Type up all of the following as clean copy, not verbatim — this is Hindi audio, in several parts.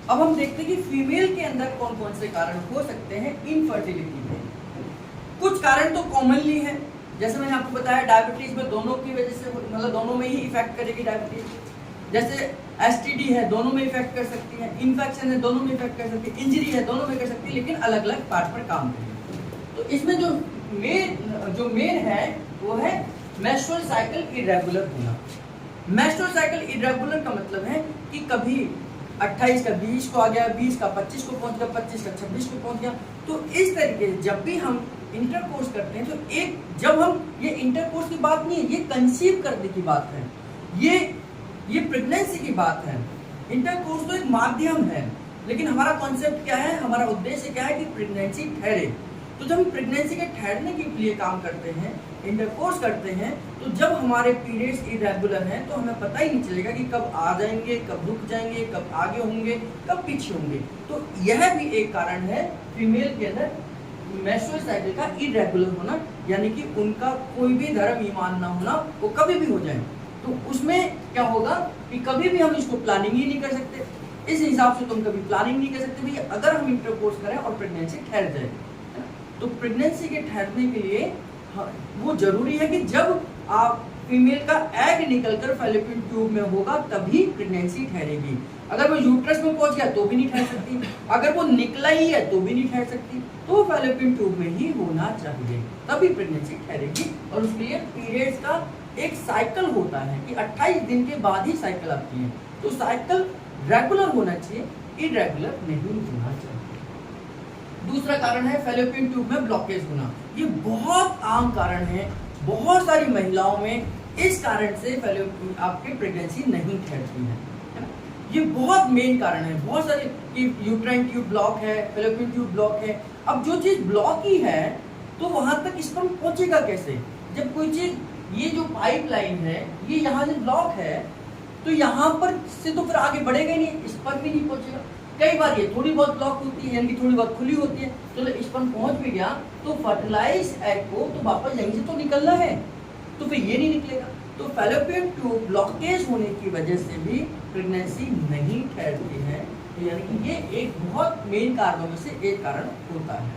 अब हम देखते हैं कि फीमेल के अंदर कौन कौन से कारण हो सकते हैं इनफर्टिलिटी में। कुछ कारण तो कॉमनली है, जैसे मैंने आपको बताया डायबिटीज में दोनों की वजह से, मतलब दोनों में ही इफेक्ट करेगी डायबिटीज। जैसे एसटीडी है दोनों में इफेक्ट कर सकती है, इन्फेक्शन है दोनों में इफेक्ट कर सकती है, इंजरी है दोनों में कर सकती है, लेकिन अलग अलग पार्ट पर काम करेगी। तो इसमें जो मेन है वो है मेंस्ट्रुअल साइकिल इरेगुलर होना। मेंस्ट्रुअल साइकिल इरेगुलर का मतलब है कि कभी 28 का 20 को आ गया, 20 का 25 को पहुंच गया, 25 का 26 को पहुंच गया। तो इस तरीके से जब भी हम इंटरकोर्स करते हैं तो जब हम ये इंटरकोर्स की बात नहीं है, ये कंसीव करने की बात है, ये प्रेगनेंसी की बात है। इंटरकोर्स तो एक माध्यम है, लेकिन हमारा कॉन्सेप्ट क्या है, हमारा उद्देश्य क्या है कि प्रेगनेंसी ठहरे। तो जब हम प्रेगनेंसी के ठहरने के लिए काम करते हैं, इंटरकोर्स करते हैं, तो जब हमारे पीरियड्स इरेगुलर हैं तो हमें पता ही नहीं चलेगा कि कब आ जाएंगे, कब रुक जाएंगे, कब आगे होंगे, कब पीछे होंगे। तो यह भी एक कारण है फीमेल के अंदर मेंस्ट्रुअल साइकिल का इरेगुलर होना, यानी कि उनका कोई भी धर्म ईमान ना होना, वो कभी भी हो जाए। तो उसमें क्या होगा कि कभी भी हम इसको प्लानिंग ही नहीं कर सकते। इस हिसाब से तुम कभी प्लानिंग नहीं कर सकते भाई, अगर हम इंटरकोर्स करें और प्रेगनेंसी ठहर जाए। तो प्रेगनेंसी के ठहरने के लिए वो जरूरी है कि जब आप फीमेल का एग निकलकर फैलोपियन ट्यूब में होगा तभी प्रेगनेंसी ठहरेगी। अगर वो यूट्रस में पहुंच गया तो भी नहीं ठहर सकती, अगर वो निकला ही है तो भी नहीं ठहर सकती। तो फैलोपियन ट्यूब में ही होना चाहिए, तभी प्रेगनेंसी ठहरेगी। और उसके लिए पीरियड्स का एक साइकिल होता है कि 28 दिन के बाद ही साइकिल आती है। तो साइकिल रेगुलर होना चाहिए, इरेगुलर नहीं होना चाहिए। दूसरा कारण है फैलोपियन ट्यूब में ब्लॉकेज होना। ये बहुत आम कारण है, बहुत सारी महिलाओं में इस कारण से आपकी प्रेगनेंसी नहीं ठहरती है। ये बहुत मेन कारण है, बहुत सारे कि यूट्राइन ट्यूब ब्लॉक है, फैलोपियन ट्यूब ब्लॉक है। अब जो चीज ब्लॉक ही है तो वहां तक स्पर्म पहुंचेगा कैसे? जब कोई चीज, ये जो पाइपलाइन है ये यहाँ से ब्लॉक है तो यहाँ पर से तो फिर आगे बढ़ेगा ही नहीं, स्पर्म भी नहीं पहुंचेगा। कई बार ये थोड़ी बहुत ब्लॉक होती है, यानी कि थोड़ी बहुत खुली होती है, तो स्पर्म पहुंच भी गया तो फर्टिलाइज एग को तो वापस यहीं से तो निकलना है, तो फिर ये नहीं निकलेगा। तो फैलोपियन ट्यूब ब्लॉकेज होने की वजह से भी प्रेगनेंसी नहीं ठहरती है। तो यानी कि ये एक बहुत मेन कारणों में से एक कारण होता है।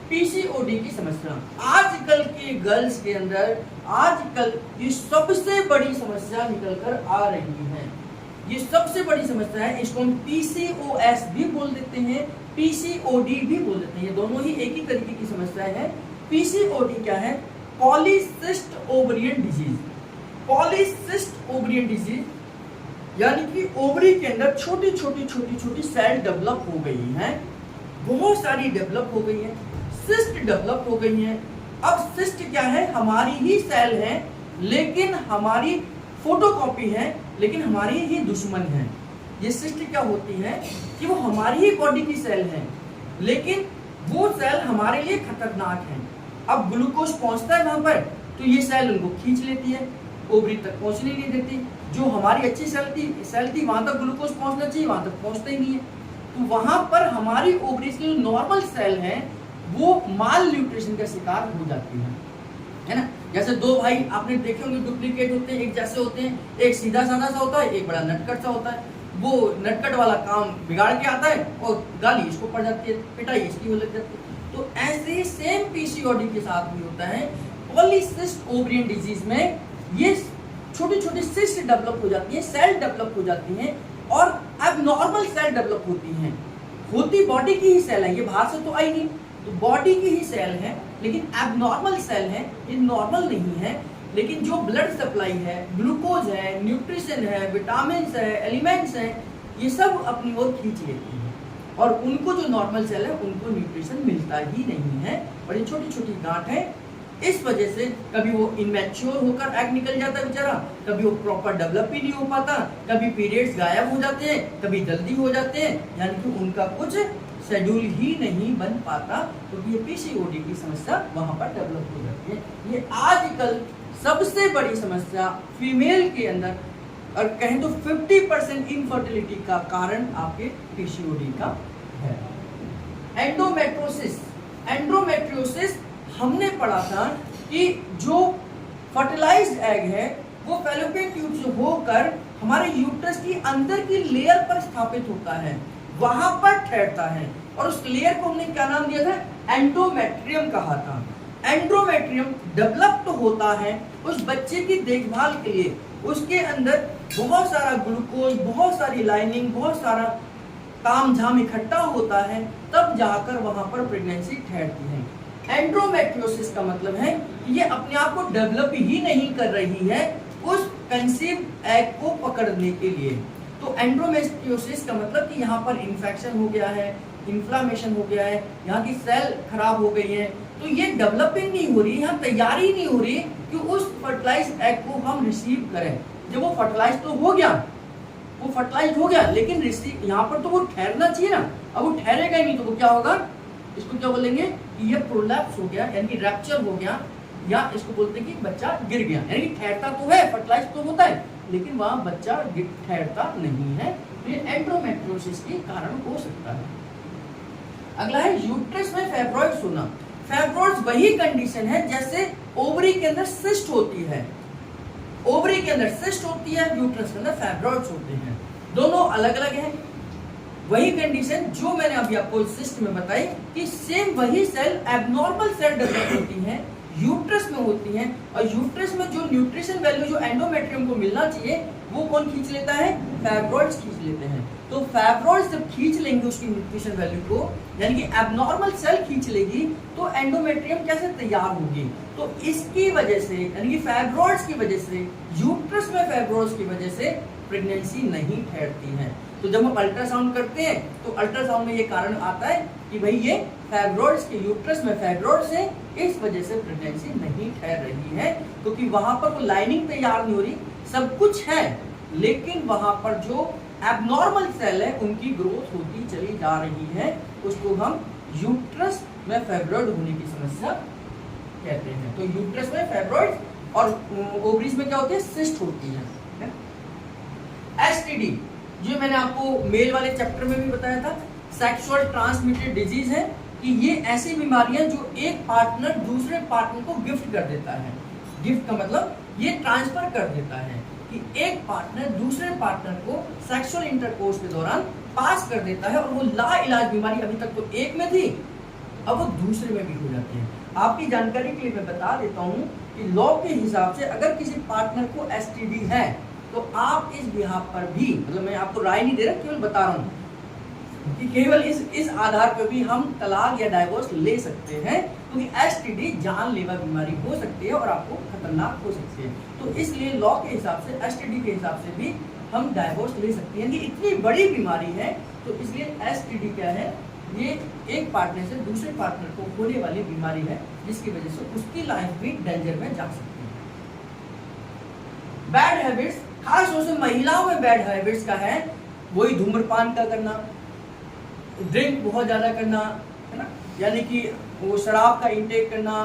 पीसीओडी की समस्या आजकल के गर्ल्स के अंदर आजकल ये सबसे बड़ी समस्या निकल कर आ रही है। ये सबसे बड़ी समस्या है, इसको हम पीसीओएस भी बोल देते हैं, पीसीओडी भी बोल देते हैं। ये दोनों ही एक ही तरीके की समस्या है। पीसीओडी क्या है? पॉलीसिस्ट ओवरियन डिजीज। पॉलीसिस्ट ओवरियन डिजीज यानी कि ओवरी के अंदर छोटी छोटी सेल डेवलप हो गई हैं, बहुत सारी डेवलप हो गई हैं, सिस्ट डेवलप हो गई हैं। अब सिस्ट क्या है? हमारी ही सेल है, लेकिन हमारी फोटोकॉपी है, लेकिन हमारी ही दुश्मन है। ये सिस्ट क्या होती है कि वो हमारी ही बॉडी की सेल है, लेकिन वो सेल हमारे लिए खतरनाक है। अब ग्लूकोज पहुंचता है वहां पर तो ये सेल उनको खींच लेती है, ओवरी तक पहुंचने नहीं देती। जो हमारी अच्छी सेल थी वहां तक ग्लूकोज पहुंचना चाहिए, वहां तक पहुंचता ही नहीं है। तो वहां पर हमारी ओवरी की जो नॉर्मल सेल है वो माल न्यूट्रिशन का शिकार हो जाती है ना। जैसे दो भाई आपने देखे होंगे डुप्लीकेट होते हैं, एक जैसे होते हैं, एक सीधा साधा सा होता है, एक बड़ा नटखट सा होता है। वो नटखट वाला काम बिगाड़ के आता है और गाली इसको पड़ जाती है, पिटाई इसकी हो लग जाती है। तो ऐसे सेम पीसीओडी के साथ भी होता है। पॉलीसिस्ट ओवरियन डिजीज में ये छोटी छोटी सिस्ट डेवलप हो जाती है, सेल डेवलप हो जाती हैं और एबनॉर्मल सेल डेवलप होती हैं। होती बॉडी की ही सेल है, ये बाहर से तो आई नहीं, तो बॉडी की ही सेल है, लेकिन एबनॉर्मल सेल है, ये नॉर्मल नहीं है। लेकिन जो ब्लड सप्लाई है, ग्लूकोज है, न्यूट्रिशन है, विटामिन है, एलिमेंट्स हैं, ये सब अपनी ओर खींच लेती है और उनको जो नॉर्मल सेल है उनको न्यूट्रिशन मिलता ही नहीं है और ये छोटी छोटी गांठ है। इस वजह से कभी वो इनमैच्योर होकर एग निकल जाता है बेचारा, कभी वो प्रॉपर डेवलप ही नहीं हो पाता, कभी पीरियड्स गायब हो जाते हैं, कभी जल्दी हो जाते हैं, यानी कि उनका कुछ शेड्यूल ही नहीं बन पाता, क्योंकि ये पीसीओडी की समस्या वहां पर डेवलप हो जाती है। ये आजकल सबसे बड़ी समस्या फीमेल के अंदर, और कहें तो 50% इनफर्टिलिटी का कारण आपके पीसीओडी का है। एंडोमेट्रोसिस, एंड्रोमेट्रियोसिस हमने पढ़ा था कि जो फर्टिलाइज्ड एग है वो फैलोपियन ट्यूब से होकर हमारे यूट्रस की अंदर की लेयर पर स्थापित होता है, वहां पर ठहरता है, और उस लेयर को हमने क्या नाम दिया था? एंडोमेट्रियम कहा था। एंडोमेट्रियम डेवलप्ड होता है उस बच्चे की देखभाल के लिए, उसके अंदर बहुत सारा ग्लूकोज, बहुत सारी लाइनिंग, बहुत सारा तामझाम इकट्ठा होता है, तब जाकर वहां पर प्रेगनेंसी ठहरती है। एंडोमेट्रियोसिस का मतलब है ये अपने आप को डेवलप ही नहीं कर रही है उस कंसीव एग को पकड़ने के लिए। तो एंडोमेट्रियोसिस का मतलब कि यहाँ पर इन्फेक्शन हो गया है, इन्फ्लामेशन हो गया है, यहाँ की सेल खराब हो गई है, तो ये डेवलपिंग नहीं हो रही, यहाँ तैयारी नहीं हो रही कि उस फर्टिलाइज्ड एग को हम रिसीव करें। जब वो फर्टिलाइज तो हो गया, वो फर्टिलाइज हो गया, लेकिन रिसीव यहाँ पर तो वो ठहरना चाहिए ना, अब वो ठहरेगा ही नहीं, तो वो क्या होगा? इसको क्या बोलेंगे कि ये प्रोलैप्स हो गया, यानी कि रैप्चर हो गया, या इसको बोलते हैं कि बच्चा गिर गया। यानी कि ठहरता तो है, फर्टिलाइज तो होता है, लेकिन वहां बच्चा ठहरता नहीं है। तो ये एंडोमेट्रियोसिस के कारण हो सकता है। अगला है यूट्रस में फाइब्रॉइड्स होना। फाइब्रॉइड्स वही कंडीशन है जैसे ओवरी के अंदर सिस्ट होती है, ओवरी के अंदर सिस्ट होती है, यूट्रस के अंदर फाइब्रॉइड्स होते हैं, दोनों अलग अलग हैं। वही कंडीशन जो मैंने अभी आपको सिस्ट में बताई कि सेम वही सेल एबनॉर्मल सेल डेवलप होती हैं, यूट्रस में होती हैं, और यूट्रस में जो न्यूट्रिशन वैल्यू जो एंडोमेट्रियम को मिलना चाहिए वो कौन खींच लेता है? फाइब्रॉइड्स खींच लेते हैं। तो फाइब्रॉइड्स जब खींच लेंगे उसकी न्यूट्रिशन वैल्यू को, यानी कि एबनॉर्मल सेल खींच लेगी, तो एंडोमेट्रियम कैसे तैयार होगी? तो इसकी वजह से, यानी कि फाइब्रॉइड्स की वजह से, यूट्रस में फाइब्रॉइड्स की वजह से प्रेगनेंसी नहीं ठहरती है। तो जब हम अल्ट्रासाउंड करते हैं तो अल्ट्रासाउंड में ये कारण आता है कि भाई ये फाइब्रॉइड्स के यूट्रस में फाइब्रॉइड्स है, इस वजह से प्रेगनेंसी नहीं ठहर रही है, क्योंकि वहां पर वो लाइनिंग तैयार नहीं हो रही, सब कुछ है, लेकिन वहां पर जो एबनॉर्मल सेल है उनकी ग्रोथ होती चली जा रही है, उसको हम यूट्रस में फाइब्रॉइड होने की समस्या कहते हैं। तो यूट्रस में फाइब्रॉइड और ओवरीज में क्या होती है? सिस्ट होती है। एसटीडी जो मैंने आपको मेल वाले चैप्टर में भी बताया था, सेक्सुअल ट्रांसमिटेड डिजीज है कि ये ऐसी बीमारियां जो एक पार्टनर दूसरे पार्टनर को गिफ्ट कर देता है। गिफ्ट का मतलब ये ट्रांसफर कर देता है कि एक पार्टनर दूसरे पार्टनर को सेक्सुअल इंटरकोर्स के दौरान पास कर देता है, और वो लाइलाज बीमारी अभी तक तो एक में थी, अब वो दूसरे में भी हो जाती है। आपकी जानकारी के लिए मैं बता देता हूँ कि लॉ के हिसाब से अगर किसी पार्टनर को एसटीडी है तो आप इस बिहाफ पर भी, मतलब मैं आपको राय नहीं दे रहा, केवल बता रहा हूँ कि केवल इस आधार पर भी हम तलाक या डाइवोर्स ले सकते हैं, क्योंकि एसटीडी जानलेवा बीमारी हो सकती है और आपको खतरनाक हो सकती है। तो इसलिए लॉ के हिसाब से, एसटीडी के हिसाब से भी हम डाइवोर्स ले सकते हैं। ये इतनी बड़ी बीमारी है, तो इसलिए एसटीडी क्या है? ये एक पार्टनर से दूसरे पार्टनर को होने वाली बीमारी है, जिसकी वजह से उसकी लाइफ भी डेंजर में जा सकती है। बैड हैबिट्स, खास तौर से महिलाओं में बैड हैबिट्स का है वही धूम्रपान का करना, ड्रिंक बहुत ज्यादा करना, है ना, यानी कि वो शराब का इंटेक करना।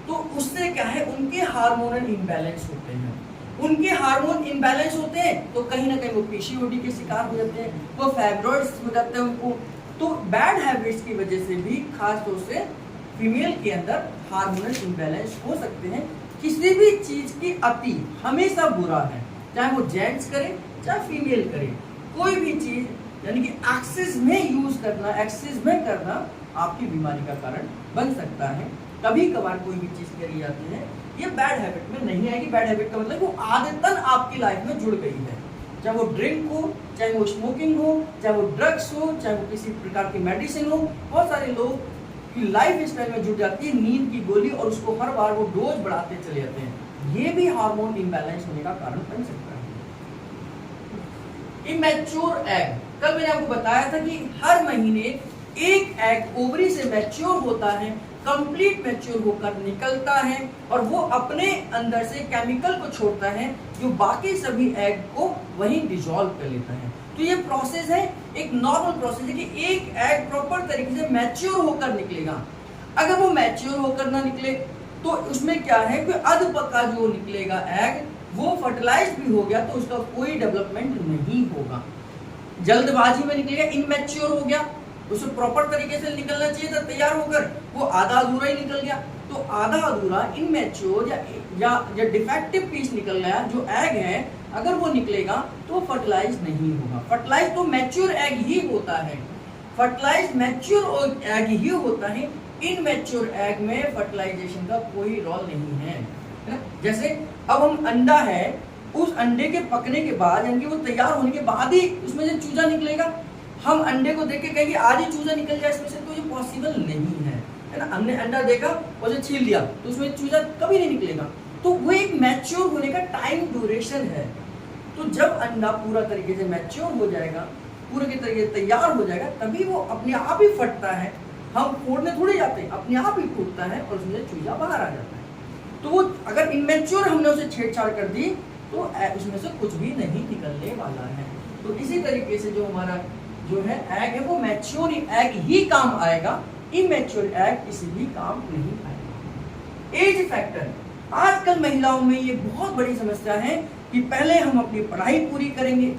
तो उससे क्या है? उनके हार्मोनल इम्बैलेंस होते हैं, उनके हार्मोन इम्बैलेंस होते हैं, तो कहीं ना कहीं वो पीसीओडी के शिकार हो जाते हैं, वो फाइब्रॉइड्स हो जाते हैं उनको। तो बैड हैबिट्स की वजह से भी खास तौर से फीमेल के अंदर हार्मोनल इम्बैलेंस हो सकते हैं। किसी भी चीज की अति हमेशा बुरा है, चाहे वो जेंट्स करे चाहे फीमेल करे, कोई भी चीज यानी कि एक्सेस में यूज करना, एक्सेस में करना आपकी बीमारी का कारण बन सकता है। कभी कभार कोई भी चीज करी जाती है, ये बैड हैबिट में नहीं आएगी। बैड हैबिट का मतलब वो आदतन आपकी लाइफ में जुड़ गई है, चाहे वो ड्रिंक हो, चाहे वो स्मोकिंग हो, चाहे वो ड्रग्स हो, चाहे वो किसी प्रकार की मेडिसिन हो। बहुत सारे लोग की लाइफ स्टाइल में जुड़ जाती है नींद की गोली, और उसको हर बार वो डोज बढ़ाते चले जाते हैं। ये भी हार्मोन इम्बैलेंस होने का कारण बन सकता है। इमैच्योर एग, कल मैंने आपको बताया था कि हर महीने एक एग ओवरी से मैच्योर होता है, कंप्लीट मैच्योर होकर निकलता है, और वो अपने अंदर से केमिकल को छोड़ता है जो बाकी सभी एग को वहीं डिसॉल्व कर लेता है। तो ये प्रोसेस है, एक नॉर्मल प्रोसेस है कि एक एग प्रॉपर तरीके से मैच्योर होकर निकलेगा। अगर वो मैच्योर होकर ना निकले तो उसमें क्या है कि अधपका जो निकलेगा एग, वो फर्टिलाइज भी हो गया तो उसका कोई डेवलपमेंट नहीं होगा। जल्दबाजी में निकल गया, इनमैच्योर हो गया, उसे प्रॉपर तरीके से निकलना चाहिए था तैयार होकर, वो आधा अधूरा ही निकल गया। तो आधा अधूरा इनमैच्योर या डिफेक्टिव पीस निकल गया जो एग है, अगर वो निकलेगा तो फर्टिलाइज नहीं होगा। फर्टिलाइज तो मैच्योर एग ही होता है, फर्टिलाइज मैच्योर एग ही होता है। इनमैच्योर एग में फर्टिलाइजेशन का कोई रोल नहीं है ना। जैसे अब हम अंडा है, उस अंडे के पकने के बाद यानी कि वो तैयार होने के बाद ही उसमें से चूजा निकलेगा। हम अंडे को देख के कहेंगे आज ही चूजा निकल जाए इसमें से, तो ये पॉसिबल नहीं है ना। हमने अंडा देखा और उसे छील दिया तो उसमें चूजा कभी नहीं निकलेगा। तो वो एक मैच्योर होने का टाइम ड्यूरेशन है। तो जब अंडा पूरा तरीके से मैच्योर हो जाएगा, पूरे के तरीके तैयार हो जाएगा, तभी वो अपने आप ही फटता है। हम फोड़ने थोड़े जाते हैं, अपने आप ही फूटता है और उसमें चूजा बाहर आ जाता है। तो वो अगर इनमेच्योर हमने उसे छेड़छाड़ कर दी तो उसमें से कुछ भी नहीं निकलने वाला है। तो इसी तरीके से जो हमारा जो है एग है वो मैच्योर एग ही काम आएगा, इमेच्योर एग किसी भी काम नहीं आएगा। एज फैक्टर, आजकल महिलाओं में ये बहुत बड़ी समस्या है कि पहले हम अपनी पढ़ाई पूरी करेंगे,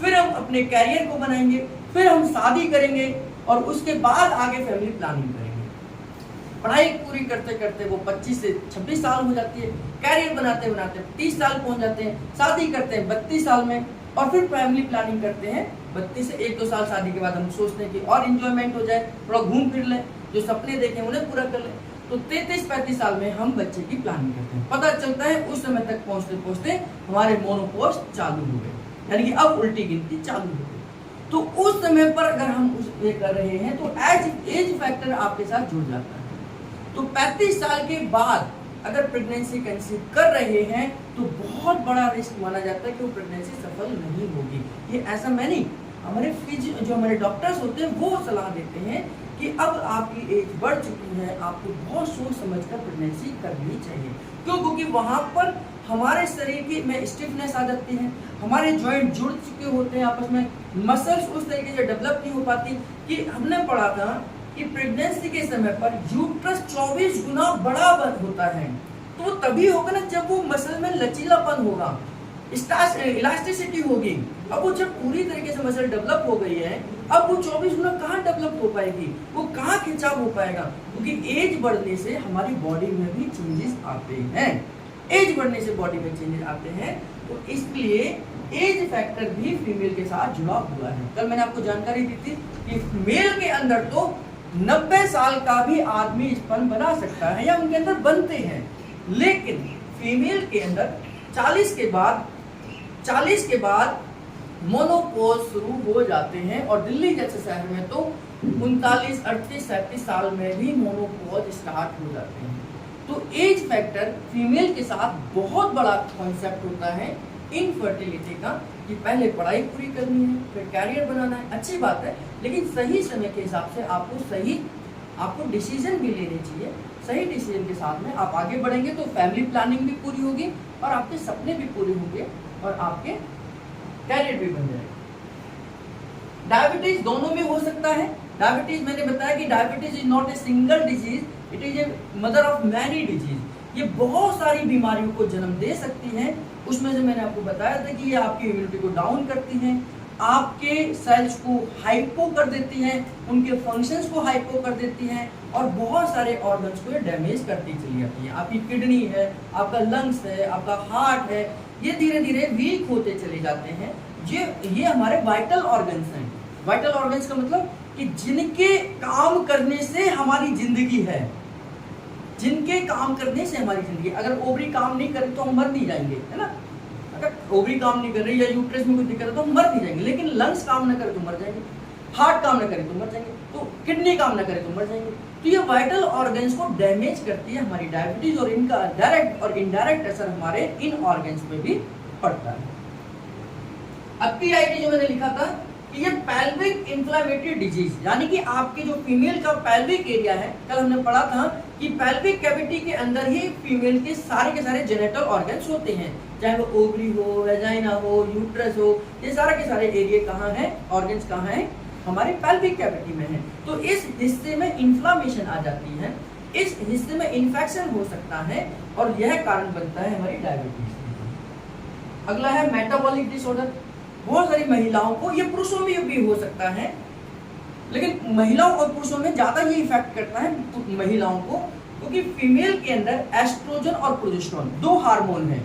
फिर हम अपने कैरियर को बनाएंगे, फिर हम शादी करेंगे और उसके बाद आगे फैमिली प्लानिंग करेंगे। पढ़ाई पूरी करते करते वो 25 से 26 साल हो जाती है, कैरियर बनाते बनाते 30 साल पहुंच जाते हैं, शादी करते हैं 32 साल में और फिर फैमिली प्लानिंग करते हैं 32 से 1-2 साल शादी के बाद हम सोचते हैं कि और इंजॉयमेंट हो जाए, थोड़ा घूम फिर लें, जो सपने देखे उन्हें पूरा कर लें। तो 33-35 साल में हम बच्चे की प्लानिंग करते हैं। पता चलता है उस समय तक पहुंचते पहुंचते हमारे मोनोपोज चालू हो गए, यानी कि अब उल्टी गिनती चालू हो गई। तो उस समय पर अगर हम ये कर रहे हैं तो एज फैक्टर आपके साथ जुड़ जाता है। तो 35 साल के बाद अगर प्रेगनेंसी कंसीव कर रहे हैं तो बहुत बड़ा रिस्क माना जाता है कि वो प्रेगनेंसी सफल नहीं होगी। ये ऐसा मैं नहीं, हमारे जो हमारे डॉक्टर्स होते हैं वो सलाह देते हैं कि अब आपकी एज बढ़ चुकी है, आपको बहुत सोच समझकर प्रेगनेंसी करनी चाहिए। क्यों? क्योंकि वहां पर हमारे शरीर की में स्टिफनेस आ जाती है, हमारे जॉइंट जुड़ चुके होते हैं आपस में, मसल्स उस तरीके से डेवलप नहीं हो पाती। कि हमने पढ़ा था कि प्रेगनेंसी के समय पर यूट्रस 24 गुना बड़ा होता है। तो वो तभी होगा ना जब वो मसल में लचीलापन होगा, इलास्टिसिटी होगी। अब वो जब पूरी तरीके से मसल डेवलप हो गई है, अब वो 24 गुना कहाँ डेवलप हो पाएगी, वो कहाँ खिंचाव हो पाएगा? क्योंकि एज बढ़ने से हमारी बॉडी में भी चेंजेस आते हैं, एज बढ़ने से बॉडी में चेंजेस आते हैं। तो इसलिए एज फैक्टर भी फीमेल के साथ जुड़ा हुआ है। कल मैंने आपको जानकारी दी थी कि मेल के अंदर तो 90 साल का भी आदमी स्पर्म बना सकता है या उनके अंदर बनते हैं, लेकिन फीमेल के अंदर 40 के बाद मोनोपोज शुरू हो जाते हैं। और दिल्ली जैसे शहर में तो 39, 38, 37 साल में भी मोनोपोज स्टार्ट हो जाते हैं। तो एज फैक्टर फीमेल के साथ बहुत बड़ा कॉन्सेप्ट होता है इनफर्टिलिटी का, कि पहले पढ़ाई पूरी करनी है, फिर कैरियर बनाना है। अच्छी बात है, लेकिन सही समय के हिसाब से आपको डिसीजन भी लेने चाहिए। सही डिसीजन के साथ में आप आगे बढ़ेंगे तो फैमिली प्लानिंग भी पूरी होगी और आपके सपने भी पूरे होंगे और आपके कैरियर भी बन जाएगा। डायबिटीज दोनों में हो सकता है। डायबिटीज मैंने बताया कि diabetes is not a single disease, it is a mother of many disease. ये बहुत सारी बीमारियों को जन्म दे सकती है। उसमें से मैंने आपको बताया था कि ये आपकी इम्यूनिटी को डाउन करती हैं, आपके सेल्स को हाइपो कर देती हैं, उनके फंक्शंस को हाइपो कर देती हैं और बहुत सारे ऑर्गन्स को ये डैमेज करती चली जाती है। आपकी किडनी है, आपका लंग्स है, आपका हार्ट है, ये धीरे धीरे वीक होते चले जाते हैं। ये हमारे वाइटल ऑर्गन्स हैं। वाइटल ऑर्गन्स का मतलब कि जिनके काम करने से हमारी जिंदगी है, जिनके काम करने से हमारी जिंदगी। अगर ओवरी काम नहीं करे तो हम मर नहीं जाएंगे, है ना। अगर ओवरी काम नहीं कर रही या यूट्रस में कोई दिक्कत है तो हम मर नहीं जाएंगे, लेकिन लंग्स काम ना करे तो मर जाएंगे, हार्ट काम ना करे तो मर जाएंगे, तो किडनी काम ना करे तो मर जाएंगे। तो ये वाइटल ऑर्गन्स को डैमेज करती है हमारी डायबिटीज, और इनका डायरेक्ट और इनडायरेक्ट असर हमारे इन ऑर्गन्स पे भी पड़ता है। अब PID जो मैंने लिखा था कि ये पेल्विक इन्फ्लेमेटरी डिजीज, यानी कि आपके जो फीमेल का पेल्विक एरिया है, कल हमने पढ़ा था कि पेल्विक कैविटी के अंदर ही फीमेल के सारे जेनेटल ऑर्गन्स होते हैं, चाहे वो ओवरी हो, वेजाइना हो, यूट्रस हो, ये के सारे एरिया कहाँ हैं, ऑर्गन्स कहाँ हैं, हमारे पेल्विक कैविटी में है। तो इस हिस्से में इन्फ्लामेशन आ जाती है, इस हिस्से में इन्फेक्शन हो सकता है और यह कारण बनता है हमारी डायबिटीज। अगला है मेटाबॉलिक डिसऑर्डर। बहुत सारी महिलाओं को, ये पुरुषों में भी हो सकता है, लेकिन महिलाओं और पुरुषों में ज्यादा ये इफेक्ट करता है महिलाओं को, क्योंकि फीमेल के अंदर एस्ट्रोजन और प्रोजेस्टेरोन 2 हार्मोन हैं,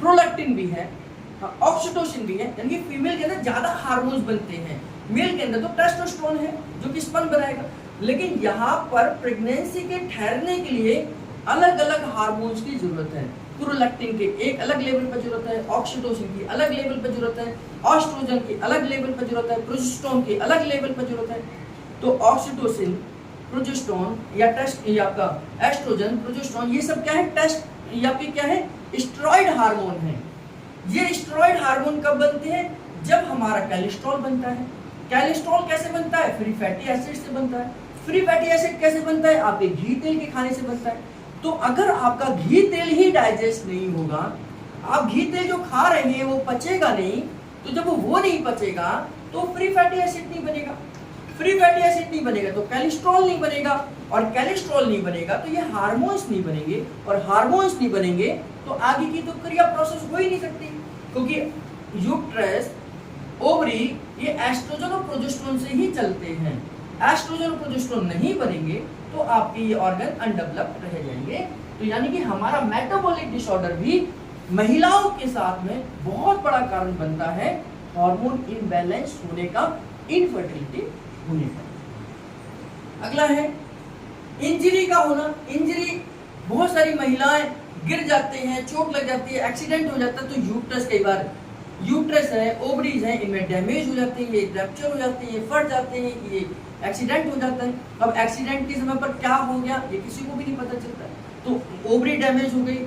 प्रोलैक्टिन भी है, ऑक्सीटोसिन भी है, यानी कि फीमेल के अंदर ज्यादा हार्मोन्स बनते हैं, मेल के अंदर तो टेस्टोस्टेरोन है जो कि स्पर्म बनाएगा। लेकिन यहाँ पर प्रेगनेंसी के ठहरने के लिए अलग अलग हार्मोन्स की जरूरत है। प्रोलैक्टिन के एक अलग लेवल पर जरूरत है, ऑक्सीटोसिन की अलग लेवल पर जरूरत है, एस्ट्रोजन की अलग लेवल पर जरूरत है, प्रोजेस्टेरोन की अलग लेवल पर जरूरत है। तो ऑक्सीटोसिन, प्रोजेस्टेरोन या टेस्ट या आपका एस्ट्रोजन, प्रोजेस्टेरोन, ये सब क्या है? टेस्ट या फिर क्या है? स्टेरॉइड हार्मोन है। ये स्टेरॉइड हार्मोन कब बनते हैं? जब हमारा कोलेस्ट्रॉल बनता है। कोलेस्ट्रॉल कैसे बनता है? फ्री फैटी एसिड से बनता है। फ्री फैटी एसिड कैसे बनता है? आपके घी तेल के खाने से बनता है। तो अगर आपका घी तेल ही डाइजेस्ट नहीं होगा, आप घी तेल जो खा रहे हैं वो पचेगा नहीं, तो जब वो नहीं पचेगा तो फ्री फैटी एसिड नहीं बनेगा। फ्री फैटी एसिड नहीं बनेगा तो कोलेस्ट्रॉल नहीं बनेगा, और कोलेस्ट्रॉल नहीं बनेगा तो ये हार्मोन्स नहीं बनेंगे, और हार्मोन्स नहीं बनेंगे तो आगे की तो क्रिया प्रोसेस हो ही नहीं सकती, क्योंकि यूट्रस, ओवरी, ये एस्ट्रोजन और प्रोजेस्टेरोन से ही चलते हैं। एस्ट्रोजन और प्रोजेस्टेरोन नहीं बनेंगे तो आपके ये ऑर्गन अनडेवलप्ड रह जाएंगे। तो यानी कि हमारा मेटाबॉलिक डिसऑर्डर भी महिलाओं के साथ में बहुत बड़ा कारण बनता है, हार्मोन इम्बैलेंस होने का, इनफर्टिलिटी होने का। अगला है इंजरी का होना। इंजरी, बहुत सारी महिलाएं गिर जाते हैं, चोट लग जाती है, एक्सीडेंट हो जाता है, तो यूट्रस, कई बार यूट्रस है, ओवरीज है, इनमें डैमेज हो जाते हैं, ये रैप्चर हो जाते हैं, ये फट जाते हैं, ये एक्सीडेंट हो जाता है। अब एक्सीडेंट के समय पर क्या हो गया ये किसी को भी नहीं पता चलता। तो ओवरी डैमेज हो गई,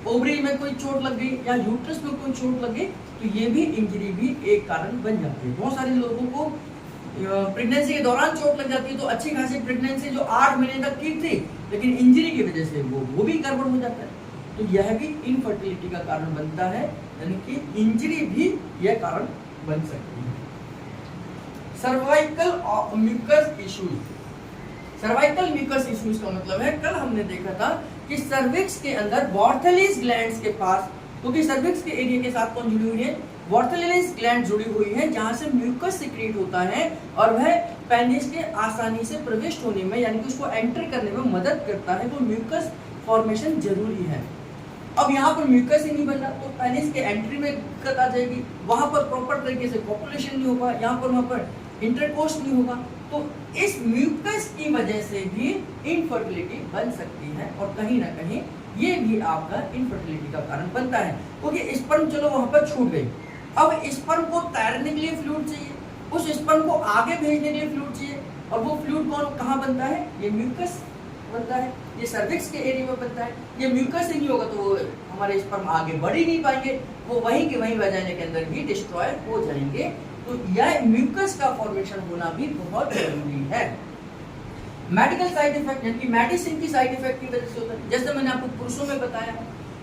ओवरी में कोई चोट लग गई, या यूट्रस में कोई चोट लग गई, तो ये भी इंजरी भी एक कारण बन जाती है। बहुत सारे लोगों को प्रेगनेंसी के दौरान चोट लग जाती है, तो अच्छी खासी प्रेगनेंसी जो 8 महीने तक ठीक थी, लेकिन इंजरी की वजह से वो भी गड़बड़ हो जाता है। तो यह भी इनफर्टिलिटी का कारण बनता है, यानी कि इंजरी भी यह कारण बन सकती है। Cervical mucus issues. Cervical mucus issues का मतलब है, कल हमने देखा था कि सर्विक्स के अंदर बॉर्थेलिस ग्लैंड्स के पास, क्योंकि सर्विक्स के एरिया के साथ कौन जुड़ी हुई है? बॉर्थेलिस ग्लैंड जुड़ी हुई है, जहां से म्यूकस सिक्रीट होता है और वह पेनिस के आसानी से प्रविष्ट होने में, यानी कि उसको एंटर करने में मदद करता है। तो म्यूकस फॉर्मेशन जरूरी है। अब यहाँ पर म्यूकस ही नहीं बन रहा तो पेनिस के एंट्री में दिक्कत आ जाएगी, वहां पर प्रॉपर तरीके से पॉपुलेशन नहीं होगा, यहाँ पर वहां पर इंटरकोर्स नहीं होगा। तो इस म्यूकस की वजह से भी इनफर्टिलिटी बन सकती है, और कहीं ना कहीं ये भी आपका इनफर्टिलिटी का कारण बनता है, क्योंकि स्पर्म चलो वहां पर छूट गई, अब स्पर्म को तैरने के लिए फ्लूइड चाहिए, उस स्पर्म को आगे भेजने के लिए फ्लूइड चाहिए, और वो फ्लूइड कहाँ बनता है? ये म्यूकस बनता है, ये सर्विक्स के एरिया में बनता है। ये म्यूकस ही नहीं होगा तो वो हमारे स्पर्म आगे बढ़ ही नहीं पाएंगे, वो वहीं के वहीं वजाइना के अंदर ही डिस्ट्रॉय हो जाएंगे। तो यह म्यूकस का फॉर्मेशन होना भी बहुत जरूरी है। मेडिकल साइड इफेक्ट, यानी कि मेडिसिन की साइड इफेक्ट की वजह से होता है। जैसे मैंने आपको पुरुषों में बताया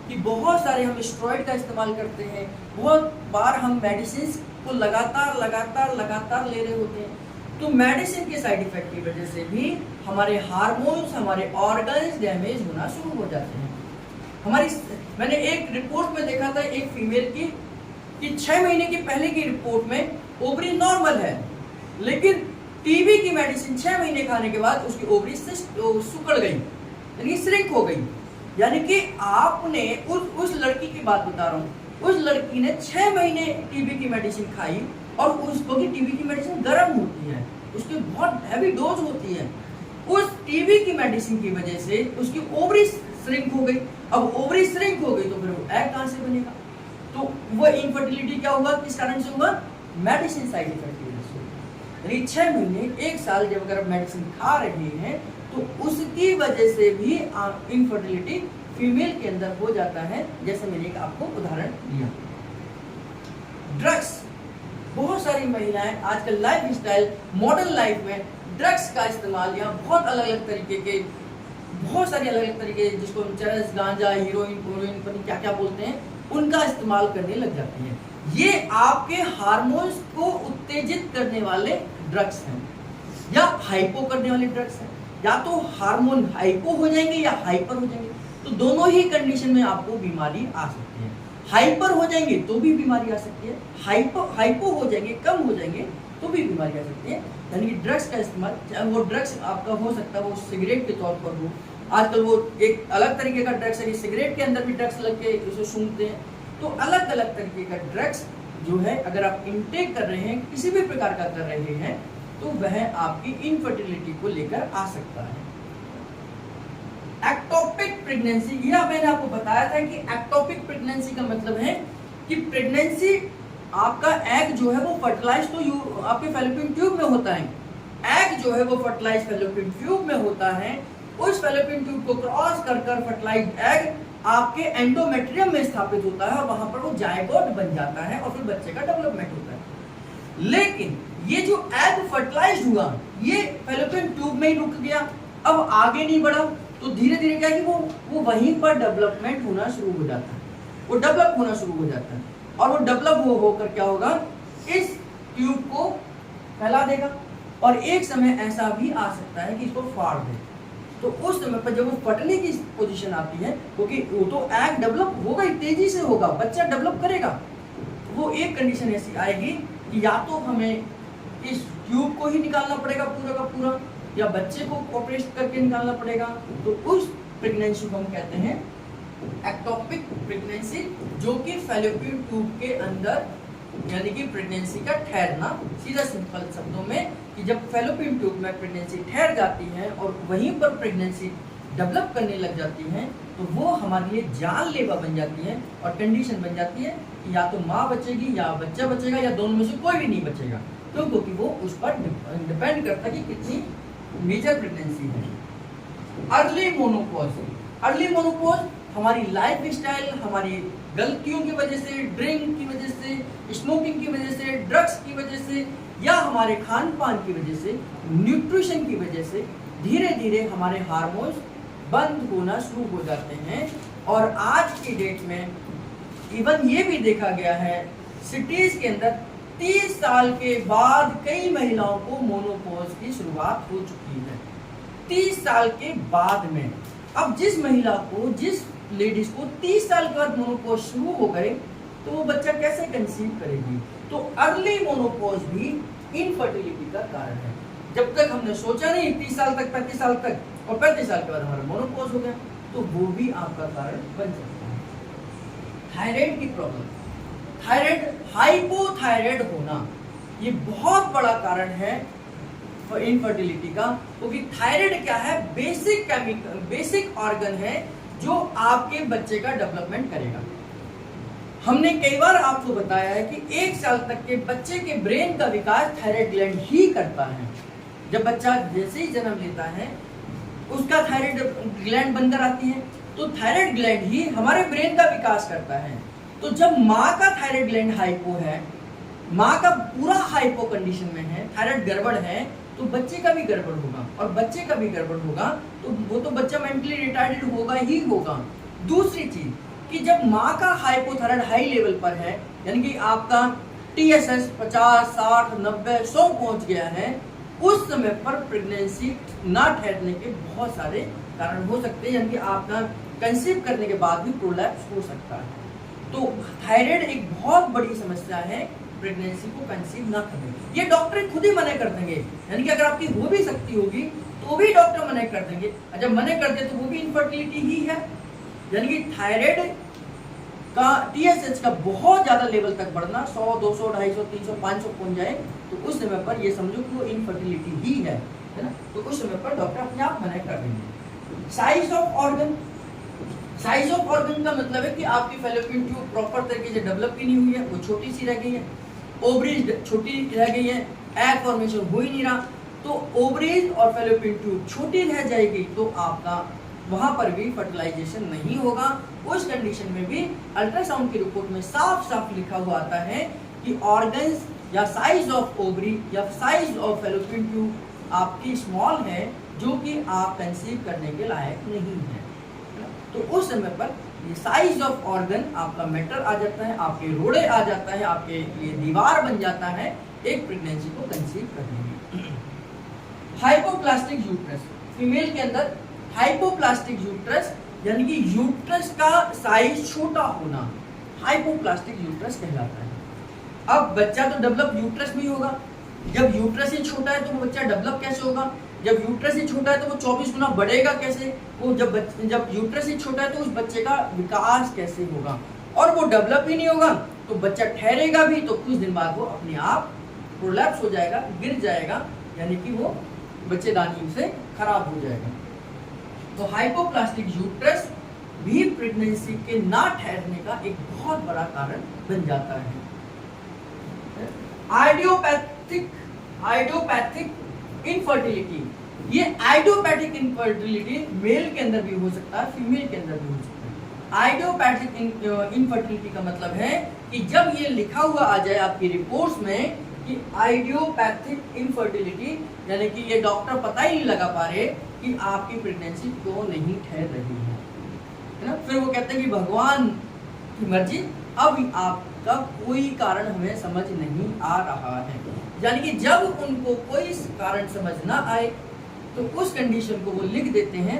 कि बहुत सारे हम स्टेरॉइड का इस्तेमाल करते हैं, बहुत बार हम मेडिसिन को लगातार ले रहे होते हैं, तो मेडिसिन के साइड इफेक्ट की वजह से भी हमारे हार्मोन्स, हमारे ऑर्गन्स डैमेज होना शुरू हो जाते हैं। मैंने एक रिपोर्ट में देखा था एक फीमेल की कि 6 महीने के पहले की रिपोर्ट में ओवरी नॉर्मल है, लेकिन टीबी की मेडिसिन 6 महीने खाने के बाद उसकी ओवरी सिकुड़ गई, यानी श्रिंक हो गई। यानी कि आपने उस लड़की की बात बता रहा हूँ, उस लड़की ने 6 महीने टीबी की मेडिसिन खाई, और उसको की टीबी की मेडिसिन गर्म होती है, उसकी बहुत हैवी डोज होती है। उस टीबी की मेडिसिन की वजह से उसकी ओवरी श्रिंक हो गई। अब ओवरी श्रिंक हो गई तो फिर वो एग कहाँ से बनेगा? तो वो इनफर्टिलिटी क्या होगा, किस कारण से होगा? मेडिसिन साइड इफेक्ट की वजह से। यानी 6 महीने 1 साल जब अगर आप मेडिसिन खा रहे हैं तो उसकी वजह से भी इनफर्टिलिटी फीमेल के अंदर हो जाता है, जैसे मैंने एक आपको उदाहरण दिया। ड्रग्स, बहुत सारी महिलाएं आजकल लाइफ स्टाइल, मॉडर्न लाइफ में ड्रग्स का इस्तेमाल, या बहुत अलग अलग तरीके के, बहुत सारी अलग अलग तरीके, जिसको चरस, गांजा, हीरोइन, कोरोइन, क्या क्या बोलते हैं, उनका इस्तेमाल करने लग जाती हैं। ये आपके हार्मोन्स को उत्तेजित करने वाले ड्रग्स हैं, या हाइपो करने वाले ड्रग्स हैं। या तो हार्मोन हाइपो हो जाएंगे या हाइपर हो जाएंगे, तो दोनों ही कंडीशन में आपको बीमारी आ सकती है। हाइपर हो जाएंगे तो भी बीमारी आ सकती है, हाइपो हो जाएंगे, कम हो जाएंगे तो भी बीमारी आ सकती है। यानी कि ड्रग्स का इस्तेमाल, वो ड्रग्स आपका हो सकता है वो सिगरेट के तौर पर हो, आजकल वो एक अलग तरीके का ड्रग्स है कि सिगरेट के अंदर भी ड्रग्स लग के उसे सूंघते हैं, तो अलग अलग तरीके का ड्रग्स जो है अगर आप इनटेक कर रहे हैं, किसी भी प्रकार का कर रहे हैं, तो वह आपकी इनफर्टिलिटी को लेकर आ सकता है। एक्टोपिक प्रेगनेंसी, यह मैंने आपको बताया था कि एक्टोपिक प्रेगनेंसी का मतलब है कि प्रेगनेंसी आपका एग जो है वो फर्टिलाइज तो आपके फैलोपियन ट्यूब में होता है, एग जो है वो फर्टिलाइज फैलोपियन ट्यूब में होता है, उस फैलोपियन ट्यूब को क्रॉस कर फर्टिलाइज एग आपके एंडोमेट्रियम में स्थापित होता है और वहां पर वो जायगोट बन जाता है और फिर बच्चे का डेवलपमेंट होता है। लेकिन ये जो एग फर्टिलाइज हुआ ये फैलोपियन ट्यूब में ही रुक गया, अब आगे नहीं बढ़ा, तो धीरे धीरे क्या है कि वो वहीं पर डेवलपमेंट होना शुरू हो जाता है, वो डेवलप होना शुरू हो जाता है और वो डेवलप होकर क्या होगा, इस ट्यूब को फैला देगा और एक समय ऐसा भी आ सकता है कि इसको फाड़ दे। तो उस समय पर जब वो फटने की पोजीशन आती है, क्योंकि वो तो एग डेवलप होगा ही, तेजी से होगा, बच्चा डेवलप करेगा, वो एक कंडीशन ऐसी आएगी कि या तो हमें इस ट्यूब को ही निकालना पड़ेगा पूरा का पूरा, या बच्चे को ऑपरेट करके निकालना पड़ेगा। तो उस प्रेगनेंसी को हम कहते हैं एक्टोपिक प्रेगनेंसी, जो कि फैलोपियन ट्यूब के अंदर यानी कि प्रेगनेंसी का ठहरना, सीधा सिंपल शब्दों में कि जब फैलोपियन ट्यूब में प्रेगनेंसी ठहर जाती है और वहीं पर प्रेगनेंसी डेवलप करने लग जाती है, तो वो हमारे लिए जानलेवा बन जाती है और कंडीशन बन जाती है कि या तो माँ बचेगी या बच्चा बचेगा या दोनों में से कोई भी नहीं बचेगा, क्यों? क्योंकि वो उस पर डिपेंड करता है कि कितनी मेजर प्रेगनेंसी है। अर्ली मोनोपॉज, अर्ली मोनोपॉज हमारी लाइफ स्टाइल, हमारी गलतियों की वजह से, ड्रिंक की वजह से, स्मोकिंग की वजह से, ड्रग्स की वजह से या हमारे खान पान की वजह से, न्यूट्रिशन की वजह से धीरे धीरे हमारे हार्मोन्स बंद होना शुरू हो जाते हैं। और आज की डेट में इवन ये भी देखा गया है सिटीज के अंदर 30 साल के बाद कई महिलाओं को मोनोपॉज की शुरुआत हो चुकी है, 30 साल के बाद में। अब जिस महिला को, जिस लेडीज को 30 साल के बाद मोनोपॉज शुरू हो गए, तो वो बच्चा कैसे कंसीव करेगी? तो अर्ली मोनोपॉज भी इनफर्टिलिटी का कारण है। जब तक हमने सोचा नहीं 30 साल तक, 35 साल तक, और 35 साल के बाद हमारा मोनोपॉज हो गया, तो वो भी आपका कारण बन सकता है। थायराइड की प्रॉब्लम, थायराइड, हाइपोथायराइड होना, ये बहुत बड़ा कारण है इनफर्टिलिटी का, क्योंकि थायराइड क्या है? बेसिक केमिकल, बेसिक ऑर्गन है जो आपके बच्चे का डेवलपमेंट करेगा। हमने कई बार आपको बताया है कि 1 साल तक के बच्चे के ब्रेन का विकास थायराइड ग्लैंड ही करता है। जब बच्चा जैसे ही जन्म लेता है उसका थायराइड ग्लैंड बनकर आती है, तो थायराइड ग्लैंड ही हमारे ब्रेन का विकास करता है। तो जब माँ का थायराइड ग्लैंड हाइपो है, माँ का पूरा हाइपो कंडीशन में है, थायराइड गड़बड़ है, तो बच्चे का भी गड़बड़ होगा, और बच्चे का भी गड़बड़ होगा तो वो तो बच्चा मेंटली रिटार्डेड होगा ही होगा। दूसरी चीज कि जब माँ का हाइपोथायराइड हाई लेवल पर है, यानी कि आपका TSH 50, 60, 90, 100 पहुंच गया है, उस समय पर प्रेगनेंसी ना ठहरने के बहुत सारे कारण हो सकते हैं, यानी कि आपका कंसीव करने के बाद भी प्रोलैप्स हो सकता है। तो थायराइड एक बहुत बड़ी समस्या है प्रेगनेंसी को कंसीव ना करने। ये डॉक्टर खुद ही मना कर देंगे, यानी कि अगर आपकी हो भी सकती होगी तो भी डॉक्टर मना कर देंगे। जब मना कर दे तो वो भी इनफर्टिलिटी ही है, यानी कि थायराइड का TSH का बहुत ज्यादा लेवल तक बढ़ना, 100, 200, 250, 300, 500 पहुंच जाए, तो उस समय पर ये समझो कि वो इनफर्टिलिटी ही है ना? तो उस समय पर डॉक्टर अपने आप मना कर देंगे। Size of organ, size of organ का मतलब है कि आपकी फैलोपियन ट्यूब प्रॉपर तरीके से डेवलप ही नहीं हुई है, वो छोटी सी रह गई है, ओवरीज छोटी रह गई है, एग फॉर्मेशन हो ही नहीं रहा, तो ओवरीज और फैलोपियन ट्यूब छोटी रह जाएगी, तो आपका वहां पर भी फर्टिलाइजेशन नहीं होगा। उस कंडीशन में भी अल्ट्रासाउंड की रिपोर्ट में साफ साफ लिखा हुआ आता है कि ऑर्गन्स या साइज ऑफ ओवरी या साइज ऑफ फैलोपियन ट्यूब आपकी स्मॉल है, जो कि आप कंसीव करने के लायक नहीं है। तो उस समय पर ये साइज ऑफ ऑर्गन आपका मैटर आ जाता है, आपके रोड़े आ जाता है, आपके लिए दीवार बन जाता है एक प्रेगनेंसी को कंसीव करने में। हाइपोप्लास्टिक यूट्रस, फीमेल के अंदर हाइपोप्लास्टिक यूट्रस यानी कि यूट्रस का साइज छोटा होना हाइपोप्लास्टिक यूट्रस कहलाता है। अब बच्चा तो डेवलप यूट्रस में ही होगा, जब यूट्रस ही छोटा है तो वो बच्चा डेवलप कैसे होगा? जब यूट्रस ही छोटा है तो वो 24 गुना बढ़ेगा कैसे? वो जब यूट्रस ही छोटा है तो उस बच्चे का विकास कैसे होगा? और वो डेवलप ही नहीं होगा तो बच्चा ठहरेगा भी तो कुछ दिन बाद वो अपने आप प्रोलैप्स हो जाएगा, गिर जाएगा, यानी कि वो बच्चेदानी से खराब हो जाएगा। तो हाइपोप्लास्टिक यूट्रस भी प्रेगनेंसी के ना ठहरने का एक बहुत बड़ा कारण बन जाता है। आइडियोपैथिक इनफर्टिलिटी, ये आइडियोपैथिक इनफर्टिलिटी मेल के अंदर भी हो सकता है, फीमेल के अंदर भी हो सकता है। आइडियोपैथिक इनफर्टिलिटी का मतलब है कि जब ये लिखा हुआ आ जाए आपकी रिपोर्ट्स में कि आइडियोपैथिक इनफर्टिलिटी, यानी कि ये डॉक्टर पता ही नहीं लगा पा रहे कि आपकी प्रेगनेंसी क्यों नहीं ठहर रही है ना, फिर वो कहते हैं कि भगवान की मर्जी, अब आपका कोई कारण हमें समझ नहीं आ रहा है। यानी कि जब उनको कोई कारण समझ ना आए तो उस कंडीशन को वो लिख देते हैं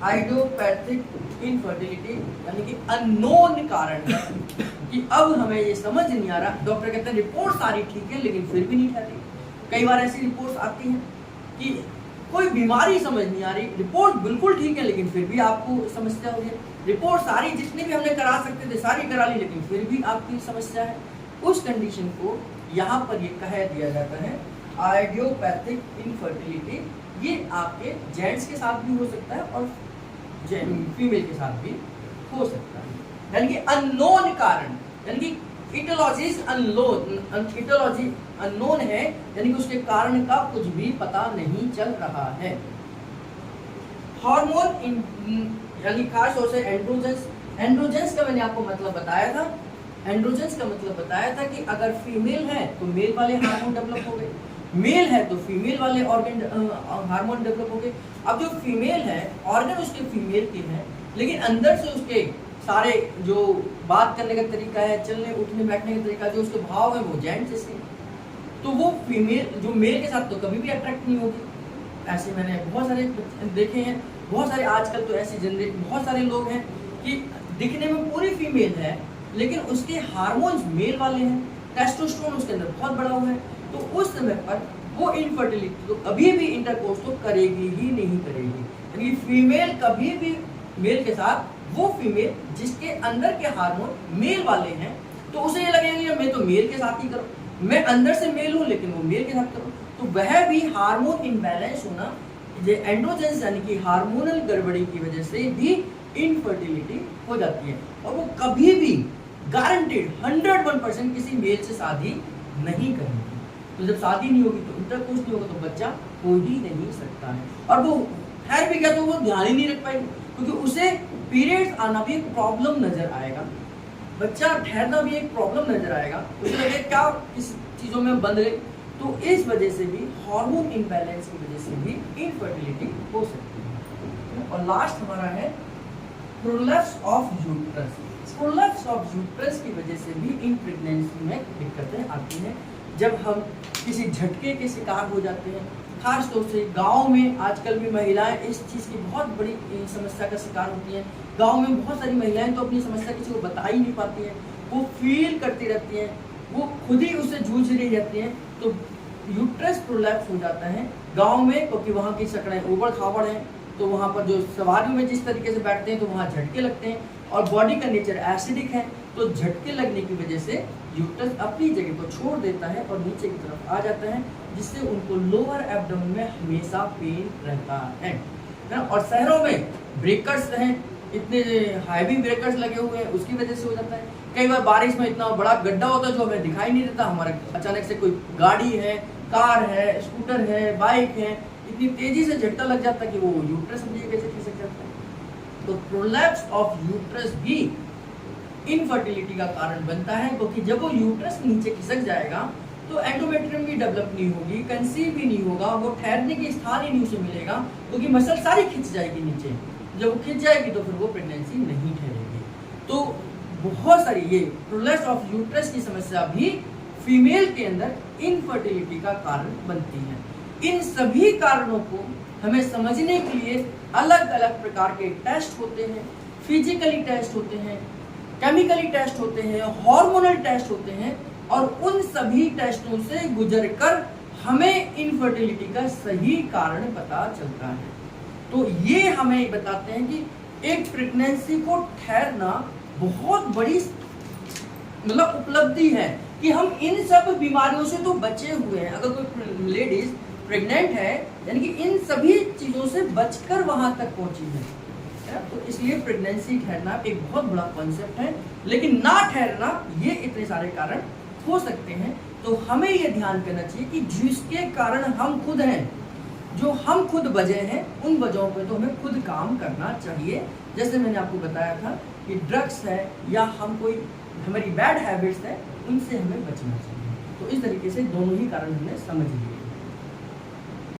आइडियोपैथिक इनफर्टिलिटी, यानी कि अननोन कारण है कि अब हमें ये समझ नहीं आ रहा। डॉक्टर कहते हैं रिपोर्ट सारी ठीक है लेकिन फिर भी नहीं ठहरी। कई बार ऐसी रिपोर्ट्स आती हैं कि कोई बीमारी समझ नहीं आ रही, रिपोर्ट बिल्कुल ठीक है लेकिन फिर भी आपको समस्या हो रही है। रिपोर्ट सारी जितनी भी हमने करा सकते थे सारी करा ली लेकिन फिर भी आपकी समस्या है। उस कंडीशन को यहाँ पर ये कह दिया जाता है आइडियोपैथिक इनफर्टिलिटी। ये आपके जेंट्स के साथ भी हो सकता है और फीमेल के साथ भी हो सकता है। यानी कि अननोन कारण, यानी कि इटियोलॉजी अननोन है, यानी कि उसके कारण का कुछ भी पता नहीं चल रहा है। हार्मोन यानी खास तौर से एंड्रोजेंस, एंड्रोजेंस का मैंने आपको मतलब बताया था। एंड्रोजेंस का मतलब बताया था कि अगर फीमेल है तो मेल वाले हार्मोन डेवलप हो गए, मेल है तो फीमेल वाले ऑर्गन हार्मोन डेवलप हो गए। अब जो फीमेल है ऑर्गन उसके फीमेल के हैं लेकिन अंदर से उसके सारे जो बात करने का तरीका है, चलने उठने बैठने का तरीका, जो उसके भाव है वो जेंट्स जैसे हैं। तो वो फीमेल जो मेल के साथ तो कभी भी अट्रैक्ट नहीं होगी। ऐसे मैंने बहुत सारे देखे हैं, बहुत सारे आजकल तो ऐसी जनरेशन बहुत सारे लोग हैं कि दिखने में पूरी फीमेल है लेकिन उसके हार्मोन्स मेल वाले हैं, टेस्टोस्टेरोन उसके अंदर बहुत बड़ा हुआ है। तो उस समय पर वो इनफर्टिलिटी तो कभी भी इंटरकोर्स तो करेगी ही नहीं करेगी। यानी फीमेल कभी भी मेल के साथ, वो फीमेल जिसके अंदर के हार्मोन मेल वाले हैं तो उसे ये लगेगा मैं तो मेल के साथ ही करूँ, मैं अंदर से मेल हूँ लेकिन वो मेल के साथ करूँ। तो वह भी हार्मोन इम्बैलेंस होना, ये एंड्रोजेंस यानी कि हार्मोनल गड़बड़ी की वजह से भी इनफर्टिलिटी हो जाती है। और वो कभी भी गारंटेड 101% किसी मेल से शादी नहीं करेंगे। तो जब शादी नहीं होगी तो इंटरकोर्स नहीं होगा तो बच्चा हो ही नहीं सकता है। और वो ठहर भी गया तो वो ध्यान ही नहीं रख पाएगी क्योंकि उसे पीरियड्स आना भी एक प्रॉब्लम नजर आएगा, बच्चा ठहरना भी एक प्रॉब्लम नजर आएगा, उसे लगे क्या किस चीज़ों में बंद गए। तो इस वजह से भी हार्मोन इम्बैलेंस की वजह से भी इनफर्टिलिटी हो सकती है। और लास्ट हमारा है prolapse of uterus. Prolapse of uterus की वजह से भी इन प्रेगनेंसी में दिक्कतें आती हैं जब हम किसी झटके के शिकार हो जाते हैं। खास तौर से गांव में आजकल भी महिलाएं इस चीज़ की बहुत बड़ी समस्या का शिकार होती हैं। गांव में बहुत सारी महिलाएं तो अपनी समस्या किसी को बता ही नहीं पाती हैं, वो फील करती रहती हैं, वो खुद ही उससे जूझ रही रहती हैं। तो यूट्रस प्रोलैप्स हो जाता है गांव में क्योंकि वहाँ की सड़कें ऊबड़ खाबड़ हैं। तो वहाँ पर जो सवारी में जिस तरीके से बैठते हैं तो वहाँ झटके लगते हैं और बॉडी का नेचर एसिडिक है तो झटके लगने की वजह से यूट्रस अपनी जगह को छोड़ देता है और नीचे की तरफ आ जाता है जिससे उनको लोअर एब्डोमेन में हमेशा पेन रहता है ना। और शहरों में ब्रेकर्स हैं, इतने हाईवी ब्रेकर्स लगे हुए हैं, उसकी वजह से हो जाता है। कई बार बारिश में इतना बड़ा गड्ढा होता है जो हमें दिखाई नहीं देता, हमारे अचानक से कोई गाड़ी है, कार है, स्कूटर है, बाइक है, इतनी तेजी से झटका लग जाता है कि वो यूट्रस अपनी जगह से खिसक जाता है। तो प्रोलैप्स ऑफ यूट्रस भी इनफर्टिलिटी का कारण बनता है क्योंकि जब वो यूट्रस नीचे खिसक जाएगा तो एंडोमेट्रियम भी डेवलप नहीं होगी, कंसीव भी नहीं होगा, वो ठहरने की स्थान ही नहीं उसे मिलेगा क्योंकि मसल सारी खिंच जाएगी नीचे। जब वो खिंच जाएगी तो फिर वो प्रेगनेंसी नहीं ठहरेगी। तो बहुत सारी ये प्रोलैप्स ऑफ यूट्रस की समस्या भी फीमेल के अंदर इनफर्टिलिटी का कारण बनती है। इन सभी कारणों को हमें समझने के लिए अलग अलग प्रकार के टेस्ट होते हैं, फिजिकली टेस्ट होते हैं, केमिकली टेस्ट होते हैं, हार्मोनल टेस्ट होते हैं और उन सभी टेस्टों से गुजरकर हमें इनफर्टिलिटी का सही कारण पता चलता है। तो ये हमें बताते हैं कि एक प्रेगनेंसी को ठहरना बहुत बड़ी मतलब उपलब्धि है कि हम इन सब बीमारियों से तो बचे हुए हैं। अगर कोई लेडीज प्रेग्नेंट है यानी कि इन सभी चीज़ों से बचकर वहां तक पहुंची है। तो इसलिए प्रेगनेंसी ठहरना एक बहुत बड़ा कॉन्सेप्ट है, लेकिन ना ठहरना ये इतने सारे कारण हो सकते हैं। तो हमें ये ध्यान करना चाहिए कि जिसके कारण हम खुद हैं, जो हम खुद वजह हैं, उन वजहों पे तो हमें खुद काम करना चाहिए। जैसे मैंने आपको बताया था कि ड्रग्स है या हम कोई हमारी बैड हैबिट्स है, उनसे हमें बचना चाहिए। तो इस तरीके से दोनों ही कारण हमने समझ लिए।